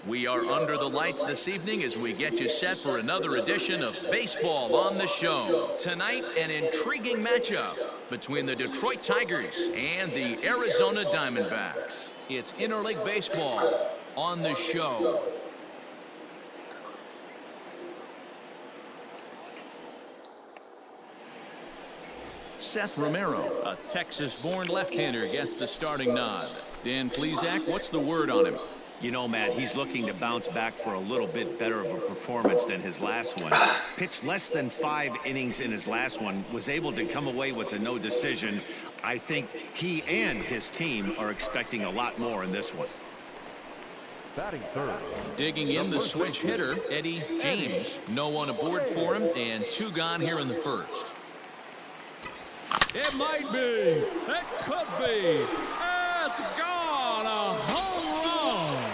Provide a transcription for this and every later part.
We are under the lights this evening as we get you set for another edition of Baseball on the Show. Tonight, an intriguing matchup between the Detroit Tigers and the Arizona Diamondbacks. It's Interleague Baseball on the Show. Seth Romero, a Texas-born left-hander, gets the starting nod. Dan Plesac, what's the word on him? You know, Matt, he's looking to bounce back for a little bit better of a performance than his last one. Pitched less than 5 innings in his last one, was able to come away with a no decision. I think he and his team are expecting a lot more in this one. Batting third. Digging in the switch hitter, Eddie James. No one aboard for him, and 2 gone here in the first. It might be. It could be. It's gone. A home run.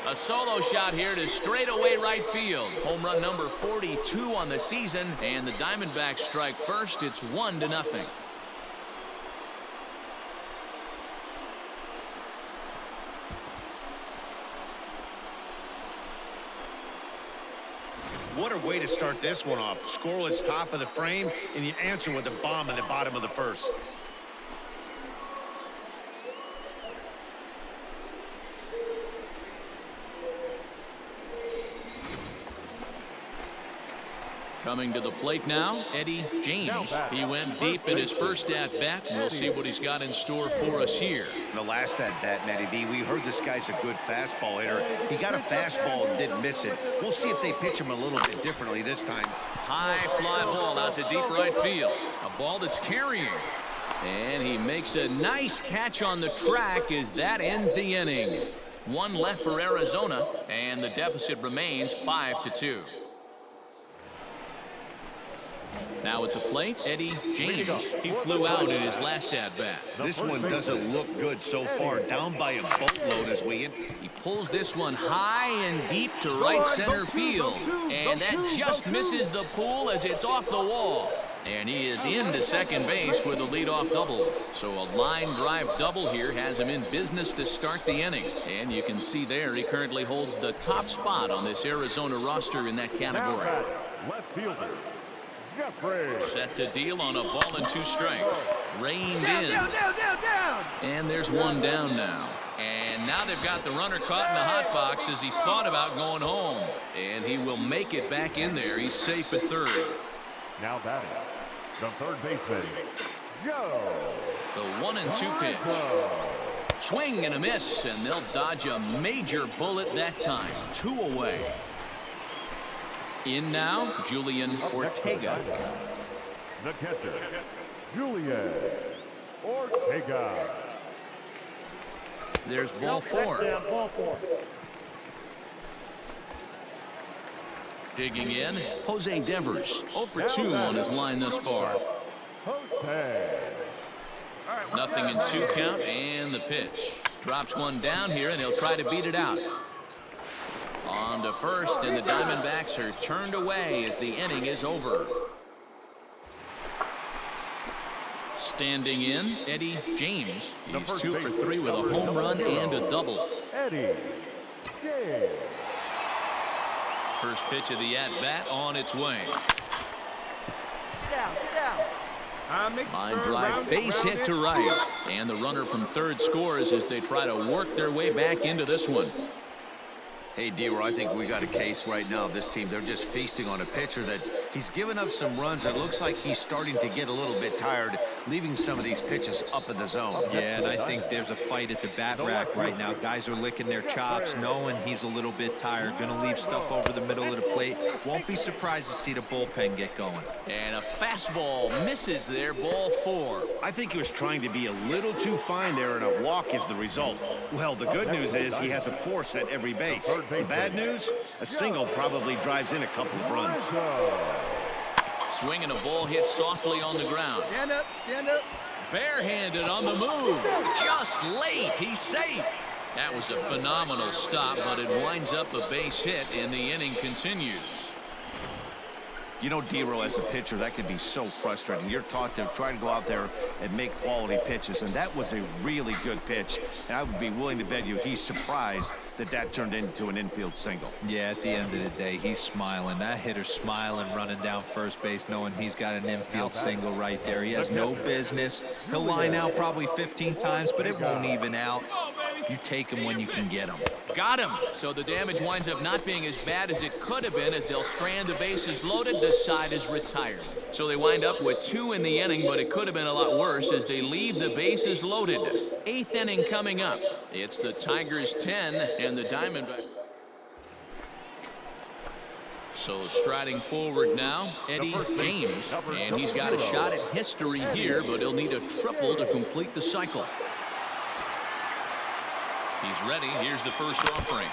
A solo shot here to straightaway right field. Home run number 42 on the season, and the Diamondbacks strike first. It's 1-0. What a way to start this one off. Scoreless top of the frame, and you answer with a bomb in the bottom of the first. Coming to the plate now, Eddie James. He went deep in his first at-bat. We'll see what he's got in store for us here. The last at-bat, Matty B, we heard this guy's a good fastball hitter. He got a fastball and didn't miss it. We'll see if they pitch him a little bit differently this time. High fly ball out to deep right field. A ball that's carrying. And he makes a nice catch on the track as that ends the inning. 1 left for Arizona, and the deficit remains 5-2. Now at the plate, Eddie James. He flew out in his last at-bat. This one doesn't look good so far. Down by a boatload as we in. He pulls this one high and deep to right center field. And that just misses the pool as it's off the wall. And he is into second base with a leadoff double. So a line drive double here has him in business to start the inning. And you can see there he currently holds the top spot on this Arizona roster in that category. Left fielder. Set to deal on a ball and 2 strikes. Reined in. Down. And there's 1 down now. And now they've got the runner caught in the hot box as he thought about going home. And he will make it back in there. He's safe at third. Now batting, the third baseman, Joe. The 1-2 pitch. Swing and a miss, and they'll dodge a major bullet that time. 2 away. In now, Julian Ortega. The catcher, Julian Ortega. There's ball 4. Digging in, Jose Devers. 0 for 2 on his line thus far. Nothing in 2 count, and the pitch. Drops 1 down here, and he'll try to beat it out. On to first, and the Diamondbacks are turned away as the inning is over. Standing in, Eddie James. He's 2 for 3 with a home run and a double. Eddie James. First pitch of the at-bat on its way. Get down. Line drive, base hit to right. And the runner from third scores as they try to work their way back into this one. Hey, D-Roy, I think we got a case right now of this team. They're just feasting on a pitcher that he's given up some runs. It looks like he's starting to get a little bit tired, leaving some of these pitches up in the zone. Yeah, and I think there's a fight at the bat rack right now. Guys are licking their chops, knowing he's a little bit tired. Going to leave stuff over the middle of the plate. Won't be surprised to see the bullpen get going. And a fastball misses there, ball 4. I think he was trying to be a little too fine there, and a walk is the result. Well, the good news is he has a force at every base. The bad news, a single probably drives in a couple of runs. Swinging a ball hit softly on the ground. Stand up. Barehanded on the move. Just late. He's safe. That was a phenomenal stop, but it winds up a base hit, and the inning continues. You know, D-Row, as a pitcher, that can be so frustrating. You're taught to try to go out there and make quality pitches, and that was a really good pitch. And I would be willing to bet you he's surprised that turned into an infield single. Yeah, at the end of the day, he's smiling. That hitter's smiling, running down first base, knowing he's got an infield single right there. He has no business. He'll line out probably 15 times, but it won't even out. You take him when you can get him. Got him. So the damage winds up not being as bad as it could have been as they'll strand the bases loaded. This side is retired. So they wind up with 2 in the inning, but it could have been a lot worse as they leave the bases loaded. 8th inning coming up. It's the Tigers 10 and the Diamondbacks. So striding forward now, Eddie James, and he's got a shot at history here, but he'll need a triple to complete the cycle. He's ready. Here's the first offering.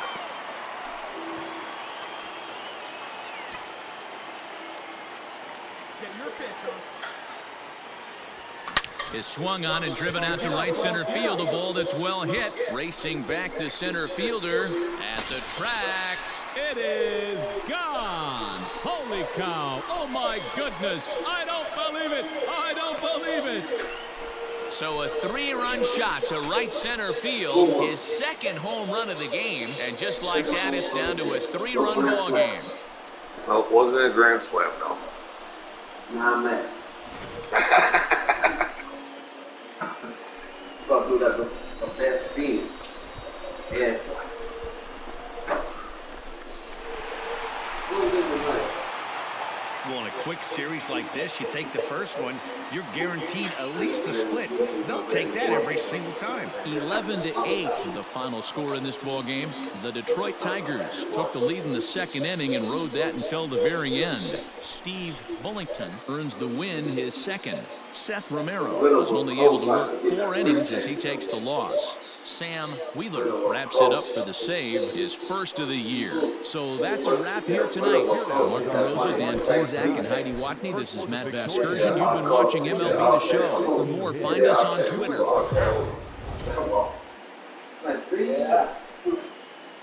Is swung on and driven out to right center field. A ball that's well hit. Racing back the center fielder at the track. It is gone. Holy cow. Oh, my goodness. I don't believe it. I don't believe it. So a 3-run shot to right center field. His 2nd home run of the game. And just like that, it's down to a 3-run ball game. Well, it wasn't a grand slam, though. Nah, man. Fuck, do that a bad bean. Yeah. Well, in a quick series like this, you take the first one, you're guaranteed at least a split. They'll take that every single time. 11-8, the final score in this ball game. The Detroit Tigers took the lead in the 2nd inning and rode that until the very end. Steve Bullington earns the win, his 2nd. Seth Romero was only able to work 4 innings as he takes the loss. Sam Wheeler wraps it up for the save, his 1st of the year. So that's a wrap here tonight. Mark DeRosa, Dan Plezak, and Heidi Watney. This is Matt Vasgersian. You've been watching MLB The Show. For more, find us on Twitter.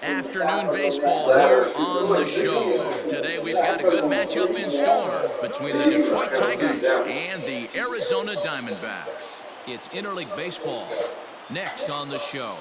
Afternoon baseball here on the show. Today we've got a good matchup in store between the Detroit Tigers and the Arizona Diamondbacks. It's interleague baseball next on the show.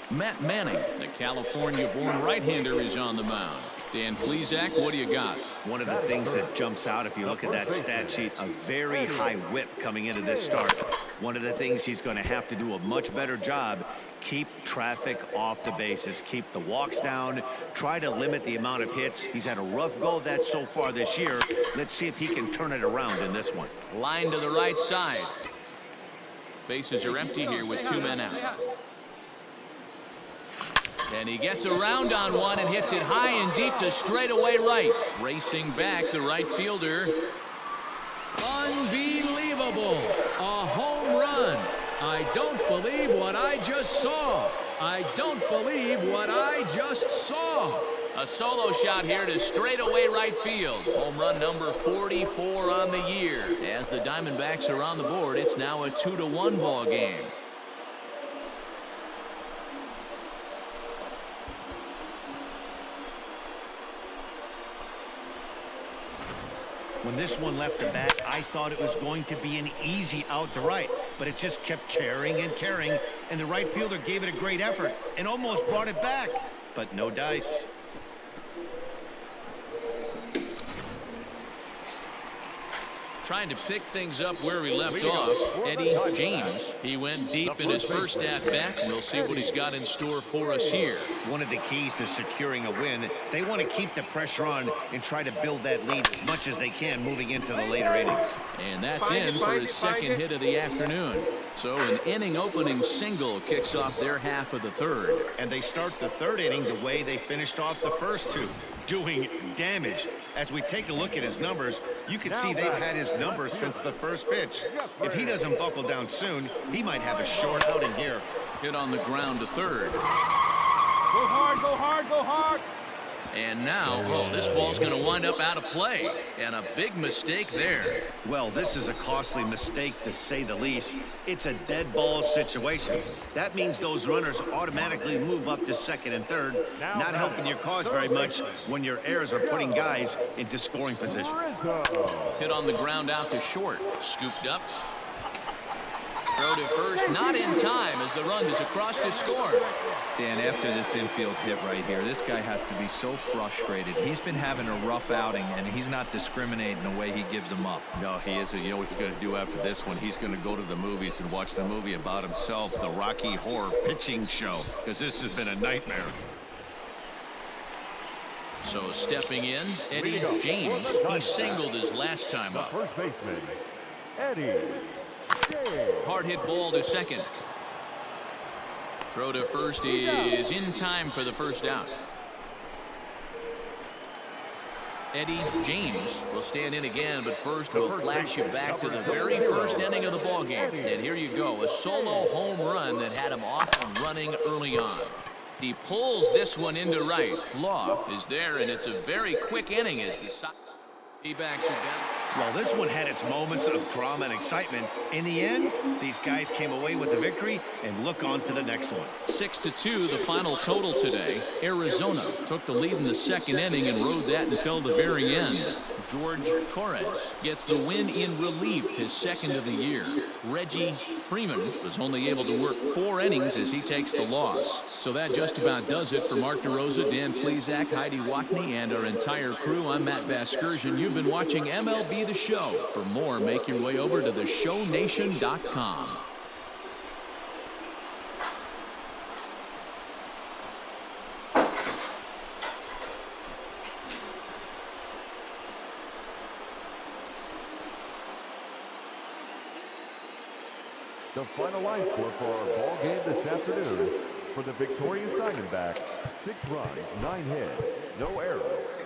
Matt Manning, the California-born right-hander, is on the mound. Dan Plezak, what do you got? One of the things that jumps out if you look at that stat sheet, a very high whip coming into this start. One of the things he's going to have to do a much better job, keep traffic off the bases, keep the walks down, try to limit the amount of hits. He's had a rough go of that so far this year. Let's see if he can turn it around in this one. Line to the right side. Bases are empty here with 2 men out. And he gets around on one and hits it high and deep to straightaway right. Racing back the right fielder. Unbelievable. A home run. I don't believe what I just saw. I don't believe what I just saw. A solo shot here to straightaway right field. Home run number 44 on the year. As the Diamondbacks are on the board, it's now a 2-1 ball game. When this one left the bat, I thought it was going to be an easy out to right, but it just kept carrying and carrying, and the right fielder gave it a great effort and almost brought it back, but no dice. Trying to pick things up where we left off, Eddie James. He went deep in his first at-bat. We'll see what he's got in store for us here. One of the keys to securing a win, they want to keep the pressure on and try to build that lead as much as they can moving into the later innings. And that's in for his 2nd hit of the afternoon. So an inning-opening single kicks off their half of the 3rd. And they start the 3rd inning the way they finished off the first 2, doing damage. As we take a look at his numbers, you can see they've had his numbers since the first pitch. If he doesn't buckle down soon, he might have a short outing here. Hit on the ground to 3rd. Go hard, go hard, go hard. And now, this ball's going to wind up out of play. And a big mistake there. Well, this is a costly mistake to say the least. It's a dead ball situation. That means those runners automatically move up to second and third, not helping your cause very much when your errors are putting guys into scoring position. Hit on the ground out to short. Scooped up. Throw to first, not in time as the run is across to score. Dan, after this infield hit right here, this guy has to be so frustrated. He's been having a rough outing, and he's not discriminating the way he gives them up. No, he isn't. You know what he's going to do after this one? He's going to go to the movies and watch the movie about himself, the Rocky Horror Pitching Show, because this has been a nightmare. So stepping in, Eddie James. He singled his last time up. First baseman, Eddie James. Hard hit ball to second. Throw to first is in time for the first out. Eddie James will stand in again, but first we'll flash you back to the very first inning of the ballgame. And here you go, a solo home run that had him off and running early on. He pulls this one into right. Law is there, and it's a very quick inning as the D-backs are down. Well, this one had its moments of drama and excitement. In the end, these guys came away with the victory and look on to the next one. 6-2, the final total today. Arizona took the lead in the second inning and rode that until the very end. George Torres gets the win in relief, his second of the year. Reggie Freeman was only able to work 4 innings as he takes the loss. So that just about does it for Mark DeRosa, Dan Plesac, Heidi Watney, and our entire crew. I'm Matt Vasgersian. You've been watching MLB The Show. For more, make your way over to theshownation.com. The final line score for our ball game this afternoon: for the victorious Diamondbacks, 6 runs, 9 hits, no errors.